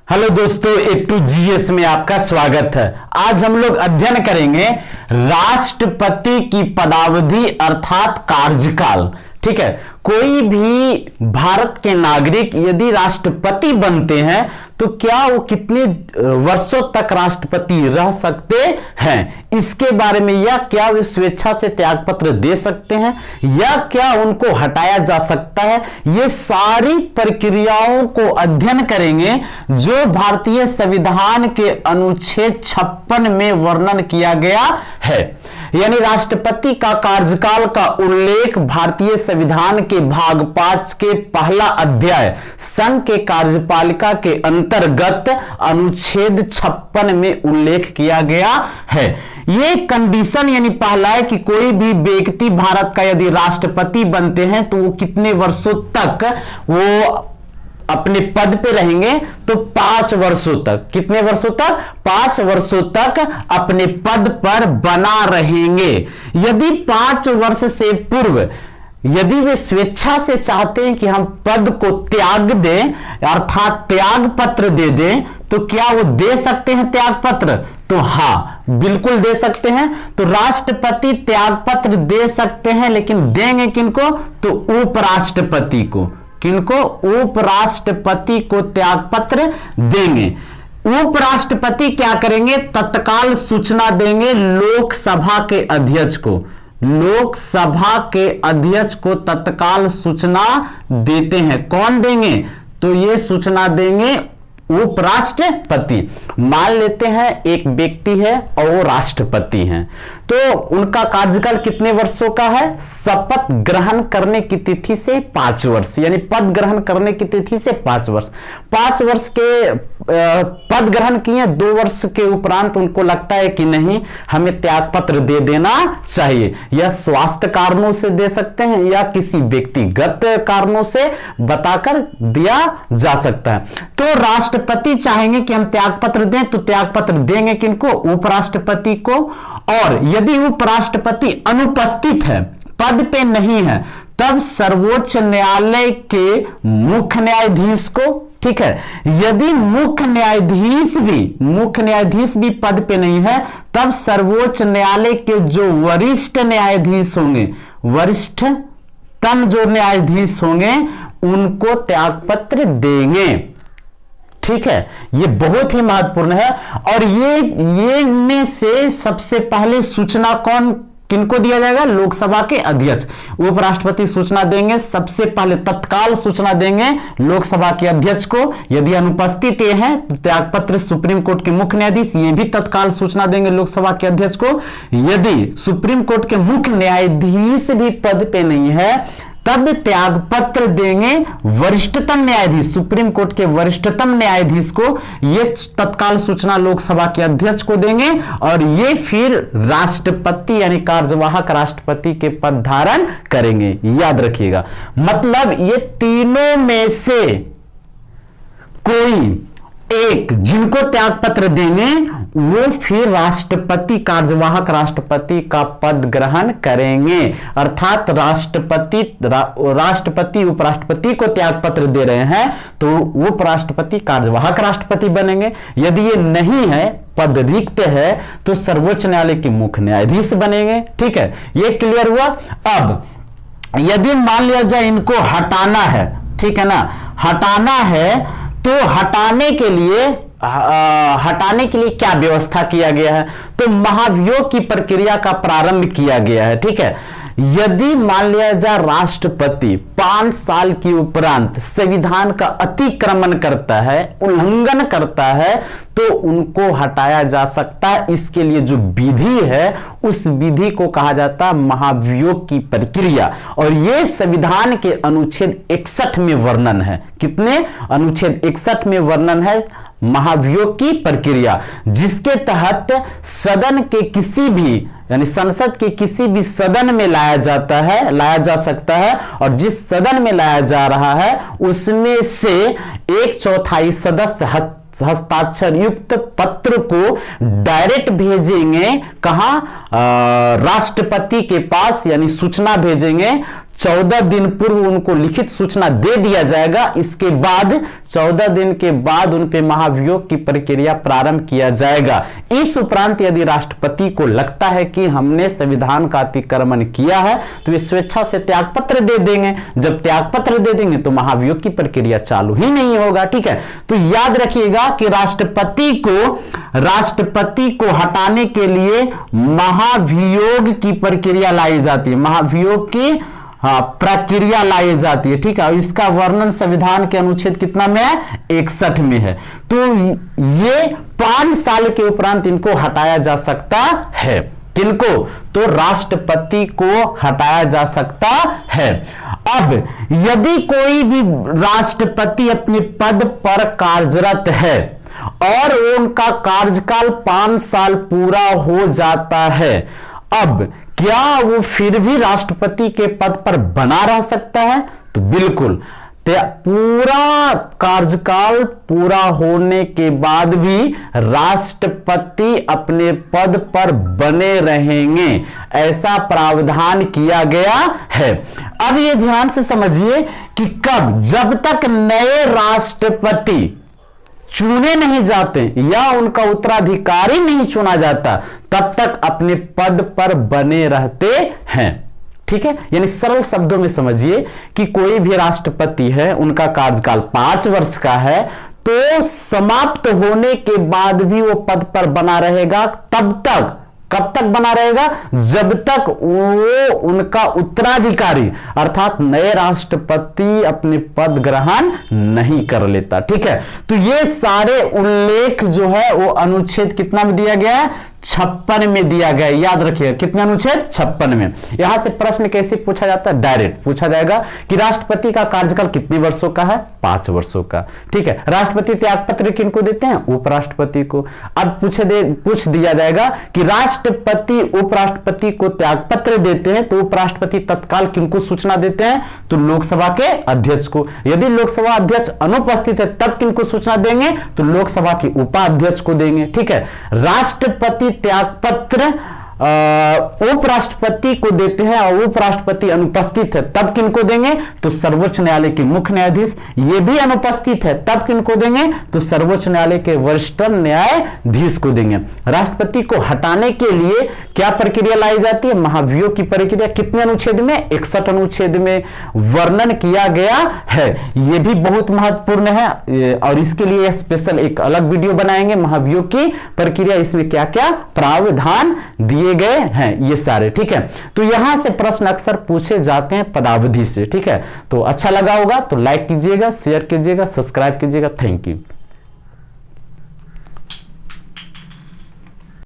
Hello दोस्तों, A to GS में आपका स्वागत है। आज हम लोग अध्ययन करेंगे राष्ट्रपति की पदावधि अर्थात कार्यकाल। ठीक है, कोई भी भारत के नागरिक यदि राष्ट्रपति बनते हैं तो क्या वो कितने वर्षों तक राष्ट्रपति रह सकते हैं, इसके बारे में, या क्या वे स्वेच्छा से त्यागपत्र दे सकते हैं या क्या उनको हटाया जा सकता है, ये सारी प्रक्रियाओं को अध्ययन करेंगे जो भारतीय संविधान के अनुच्छेद 56 में वर्णन किया गया है। यानी राष्ट्रपति का कार्यकाल का उल्लेख भारतीय संविधान के भाग 5 के पहला अध्याय संघ के कार्यपालिका के अंतर्गत अनुच्छेद 56 में उल्लेख किया गया है। ये कंडीशन यानी पहला है कि कोई भी व्यक्ति भारत का यदि राष्ट्रपति बनते हैं तो वो कितने वर्षों तक वो अपने पद पे रहेंगे, तो 5 वर्षों तक। कितने वर्षों तक? 5 वर्षों तक अपने पद पर बना रहेंगे। यदि 5 वर्ष से पूर्व यदि वे स्वेच्छा से चाहते हैं कि हम पद को त्याग दें अर्थात त्याग पत्र दे दें, तो क्या वो दे सकते हैं त्याग पत्र? तो हां, बिल्कुल दे सकते हैं। तो राष्ट्रपति त्याग पत्र दे सकते हैं, लेकिन देंगे किनको? तो उपराष्ट्रपति को। किनको? उपराष्ट्रपति को त्याग पत्र देंगे। उपराष्ट्रपति क्या करेंगे? तत्काल सूचना देंगे लोकसभा के अध्यक्ष को। लोकसभा के अध्यक्ष को तत्काल सूचना देते हैं। कौन देंगे? तो ये सूचना देंगे उपराष्ट्रपति। मान लेते हैं एक व्यक्ति है और वो राष्ट्रपति हैं, तो उनका कार्यकाल कितने वर्षों का है? शपथ ग्रहण करने की तिथि से 5 वर्ष, यानी पद ग्रहण करने की तिथि से 5 वर्ष। 5 वर्ष के पद ग्रहण किए, 2 वर्ष के उपरांत उनको लगता है कि नहीं, हमें त्याग पत्र दे देना चाहिए। या स्वास्थ्य कारणों से दे सकते हैं या किसी व्यक्तिगत कारणों से बताकर दिया जा सकता है। तो राष्ट्रपति चाहेंगे कि हम त्याग पत्र दें, तो त्याग पत्र देंगे किनको? उपराष्ट्रपति को। और यदि उपराष्ट्रपति अनुपस्थित है, पद पे नहीं है, तब सर्वोच्च न्यायालय के मुख्य न्यायाधीश को। ठीक है, यदि मुख्य न्यायाधीश भी पद पे नहीं है, तब सर्वोच्च न्यायालय के जो वरिष्ठ न्यायाधीश होंगे, वरिष्ठतम जो न्यायाधीश होंगे, उनको त्यागपत्र देंगे। ठीक है, ये बहुत ही महत्वपूर्ण है। और ये में से सबसे पहले सूचना किनको दिया जाएगा? लोकसभा के अध्यक्ष। उपराष्ट्रपति सूचना देंगे, सबसे पहले तत्काल सूचना देंगे लोकसभा के अध्यक्ष को। यदि अनुपस्थित ये है तो त्यागपत्र सुप्रीम कोर्ट के मुख्य न्यायाधीश, ये भी तत्काल सूचना देंगे लोकसभा के अध्यक्ष को। यदि सुप्रीम कोर्ट के मुख्य न्यायाधीश भी पद पे नहीं है, तब त्यागपत्र देंगे वरिष्ठतम न्यायाधीश, सुप्रीम कोर्ट के वरिष्ठतम न्यायाधीश को। ये तत्काल सूचना लोकसभा के अध्यक्ष को देंगे और ये फिर राष्ट्रपति यानी कार्यवाहक राष्ट्रपति के पद धारण करेंगे। याद रखिएगा, मतलब ये तीनों में से कोई एक जिनको त्यागपत्र देंगे वो फिर राष्ट्रपति, कार्यवाहक राष्ट्रपति का पद ग्रहण करेंगे। अर्थात राष्ट्रपति उपराष्ट्रपति को त्यागपत्र दे रहे हैं तो उपराष्ट्रपति कार्यवाहक राष्ट्रपति बनेंगे। यदि ये नहीं है, पद रिक्त है, तो सर्वोच्च न्यायालय के मुख्य न्यायाधीश बनेंगे। ठीक है, ये क्लियर हुआ। अब यदि मान लिया जाए इनको हटाना है, ठीक है ना, हटाना है, तो हटाने के लिए क्या व्यवस्था किया गया है? तो महाभियोग की प्रक्रिया का प्रारंभ किया गया है। ठीक है, यदि मान लिया जाए राष्ट्रपति 5 साल के उपरांत संविधान का अतिक्रमण करता है, उल्लंघन करता है, तो उनको हटाया जा सकता है। इसके लिए जो विधि है उस विधि को कहा जाता है महाभियोग की प्रक्रिया। और यह संविधान के अनुच्छेद 61 में वर्णन है। कितने? अनुच्छेद 61 में वर्णन है महाभियोग की प्रक्रिया, जिसके तहत सदन के किसी भी यानी संसद के किसी भी सदन में लाया जा सकता है, और जिस सदन में लाया जा रहा है उसमें से 1/4 सदस्य हस्ताक्षर युक्त पत्र को डायरेक्ट भेजेंगे। कहां? राष्ट्रपति के पास, यानी सूचना भेजेंगे 14 दिन पूर्व उनको लिखित सूचना दे दिया जाएगा। इसके बाद 14 दिन के बाद उन पे महाभियोग की प्रक्रिया प्रारंभ किया जाएगा। इस उपरांत यदि राष्ट्रपति को लगता है कि हमने संविधान का अतिक्रमण किया है तो वे स्वेच्छा से त्यागपत्र दे देंगे। जब त्यागपत्र दे देंगे तो महाभियोग की प्रक्रिया चालू ही नहीं होगा। ठीक है, तो याद रखिएगा कि राष्ट्रपति को हटाने के लिए महाभियोग की प्रक्रिया लाई जाती है, महाभियोग की प्रक्रिया लाई जाती है। ठीक है, इसका वर्णन संविधान के अनुच्छेद कितना में है? 61 में है। तो ये 5 साल के उपरांत इनको हटाया जा सकता है। किनको? तो राष्ट्रपति को हटाया जा सकता है। अब यदि कोई भी राष्ट्रपति अपने पद पर कार्यरत है और उनका कार्यकाल 5 साल पूरा हो जाता है, अब क्या वो फिर भी राष्ट्रपति के पद पर बना रह सकता है? तो बिल्कुल, पूरा कार्यकाल पूरा होने के बाद भी राष्ट्रपति अपने पद पर बने रहेंगे, ऐसा प्रावधान किया गया है। अब ये ध्यान से समझिए कि कब, जब तक नए राष्ट्रपति चुने नहीं जाते या उनका उत्तराधिकारी नहीं चुना जाता, तब तक अपने पद पर बने रहते हैं। ठीक है, यानी सरल शब्दों में समझिए कि कोई भी राष्ट्रपति है, उनका कार्यकाल 5 वर्ष का है, तो समाप्त होने के बाद भी वो पद पर बना रहेगा। तब तक, कब तक बना रहेगा? जब तक वो उनका उत्तराधिकारी अर्थात नए राष्ट्रपति अपने पद ग्रहण नहीं कर लेता। ठीक है, तो ये सारे उल्लेख जो है वो अनुच्छेद कितना में दिया गया है? 56 में दिया गया। याद रखिए, कितने अनुच्छेद? 56 में। यहां से प्रश्न कैसे पूछा जाता है? डायरेक्ट पूछा जाएगा कि राष्ट्रपति का कार्यकाल कितने वर्षों का है? 5 वर्षों का। ठीक है, राष्ट्रपति त्यागपत्र किनको देते हैं? उपराष्ट्रपति को। अब पूछ दिया जाएगा कि राष्ट्रपति उपराष्ट्रपति को त्यागपत्र देते हैं तो उपराष्ट्रपति तत्काल किनको सूचना देते हैं? तो लोकसभा के अध्यक्ष को। यदि लोकसभा अध्यक्ष अनुपस्थित है तब किनको सूचना देंगे? तो लोकसभा के उपाध्यक्ष को देंगे। ठीक है, राष्ट्रपति त्यागपत्र उपराष्ट्रपति को देते हैं और उपराष्ट्रपति अनुपस्थित है तब किनको देंगे? तो सर्वोच्च न्यायालय के मुख्य न्यायाधीश। ये भी अनुपस्थित है तब किनको देंगे? तो सर्वोच्च न्यायालय के वरिष्ठ न्यायाधीश को देंगे। राष्ट्रपति को हटाने के लिए क्या प्रक्रिया लाई जाती है? महाभियोग की प्रक्रिया। कितने अनुच्छेद में? 61 अनुच्छेद में वर्णन किया गया है। यह भी बहुत महत्वपूर्ण है और इसके लिए स्पेशल एक अलग वीडियो बनाएंगे। महाभियोग की प्रक्रिया, इसमें क्या क्या प्रावधान दिए गए हैं ये सारे। ठीक है, तो यहां से प्रश्न अक्सर पूछे जाते हैं पदावधि से। ठीक है, तो अच्छा लगा होगा तो लाइक कीजिएगा, शेयर कीजिएगा, सब्सक्राइब कीजिएगा। Thank you.